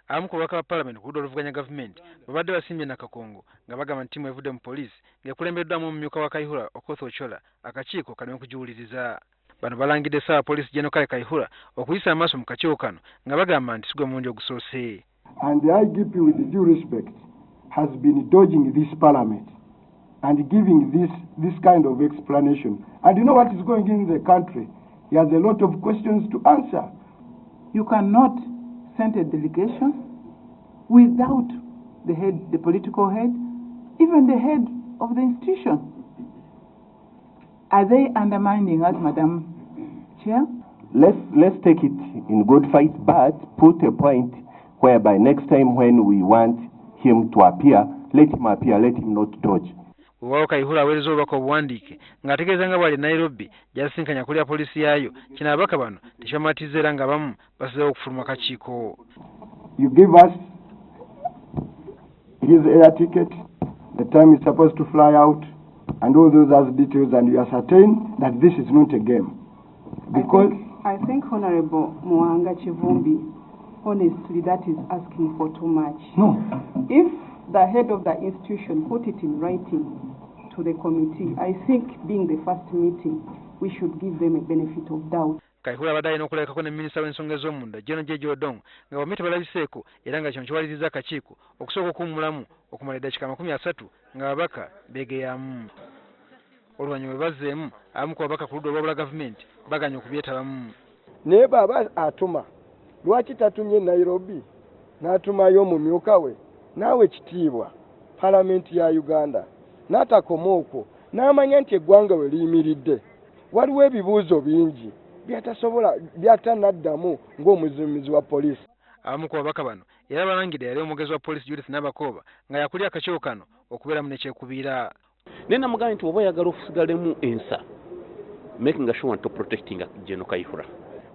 abamu ku babaka ba Parliament ku ludda oluvuganya gavumenti babadde basimbye Nakakongo nga bagamba nti ttiimu evudde mu poliisi ng'ekulembeddwamu omumyuka wa Kayihura Okoth Ochola akakiiko kaleme kugiwuliriza. Bano balangidde ssaawa poliisi General Kale Kayihura okuyisa amaaso mu kakiiko kano nga bagamba nti si gwe mulundi ogusoose. And the IGP, with due respect, has been dodging this Parliament and giving this kind of explanation. And you know what is going in the country? He has a lot of questions to answer. You cannot send a delegation without the head, the political head, even the head of the institution. Are they undermining us, Madam Chair? Let's take it in good faith, but put a point whereby next time when we want him to appear, let him appear, let him not dodge. Uwao Kayihura aweereza obubaka obuwandiike ng'ategeeza nga bwali Nairobi gy'asisinkanya kulya poliisi yaayo kino ababaka bano tekibamatiza era nga bamu basazeewo okufuluma kakiiko. You give us his air ticket, the time he's supposed to fly out, and all those other details, and you ascertain that this is not a game. Because I think Honorable Mwanga Chivumbi, honestly, that is asking for too much. No. If the head of the institution put it in writing to the committee, I think being the first meeting, we should give them a benefit of doubt. Kayihura abadde alina okulabikako ne minisita w'ensonga ez'omunda General Jeje Odongo nga bamwe tebalabiseeko era nga kino kiwalirizza akakiiko okusooka okuwummulamu okumala eddakiika 30 nga babaka beegeyamu. Oluvannyuma bwe bazzeemu abamu ku babaka ku ludda olwabula gavumenti baganya okubyetabamu. naye baba atuma lwaki tatumye Nairobi n'atumayo omumyuka we naawe kitiibwa Palamenti ya Uganda n'atakoma okwo n'amanya nti eggwanga we liyimiridde waliwo ebibuuzo bingi byatanaddamu ng'omuduumizi wa poliisi. Abamu ku babaka bano era balangidde yali omwogezi wa poliisi Judith Nabakooba nga yakulya akakiiko kano okubeeramu ne kyekubiira. Naye namugamba nti oba oyagala okusigalemu ensa making sure nti protecting General Kayihura.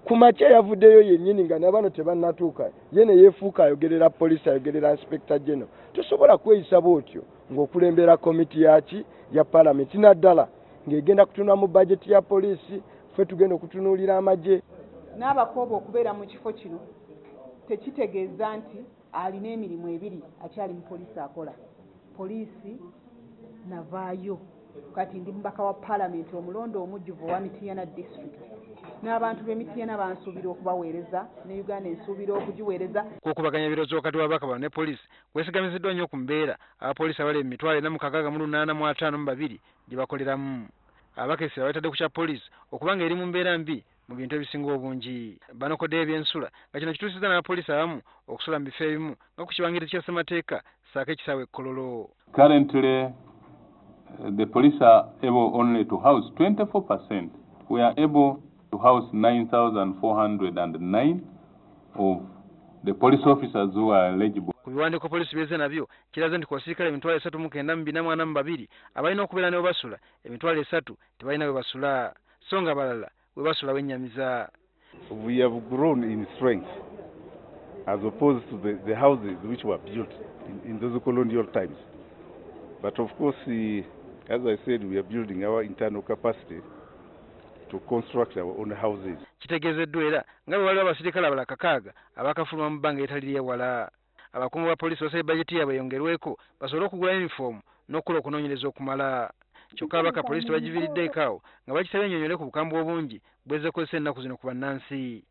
Ku makya yavuddeyo yennyini nga n'abano tebannatuuka ye ne yeefuuka ayogerera poliisi ayogerera Inspector General. Tosobola kweyisa bw'otyo ng'okulembera komiti yaki ya Palamenti naddala ng'egenda kutunula mu bajeti ya poliisi ffe tugenda okutunuulira amagye. N'abakooba okubeera mu kifo kino tekitegeeza nti alina emirimu ebiri akyali mu poliisi akola. Poliisi navaayo kati ndi mubaka wa Palamenti omulondo omujjuvu wa Mityana District. N'abantu b'Emityana bansuubira okubaweereza ne Uganda ensuubira okugiweereza. Okubaganya ebirowoozo wakati w'ababaka bano ne poliisi kwesigamiziddwa nnyo ku mbeera abapoliisi abali mu 4,652 gye bakoleramu. Abakesera baetadde ku kya poliisi okubanga eri mu mbeera mbi mu bintu ebisinga obungi. Banokoddeyo ebyensula nga kino kituusizza n'abapoliisi abamu okusula mu bifo ebimu nga ku kibangirizi kya ssemateeka ssaako ekisaawe Kololo. Currently, the police are able only to house 24%. We are able to house 9,409 of the police officers who are eligible. Ku biwandiiko poliisi byeze nabyo kiraze nti ku basirikale 3,942 abalina okubeera ne we basula 3,000 tebalina we basula so nga balala we basula wennyamiza. We have grown in strength as opposed to the houses which were built in those colonial times. But of course, as I said, we are building our internal capacity to construct our own houses. Kitegeezeddwa era nga bwe waliwo abasirikale abalala 600 abakafuluma mu bbanga eritali ly'ewala. Abakungu ba poliisi basabye bajeti yaabwe yongerweko basobole okugula yunifoomu n'okukola okunoonyereza okumala. Kyokka abaka poliisi tebagiviiriddeeko awo nga bakisabye ennyonnyole ku bukambwe obungi bw'ezzekozesa ennaku zino ku bannansi.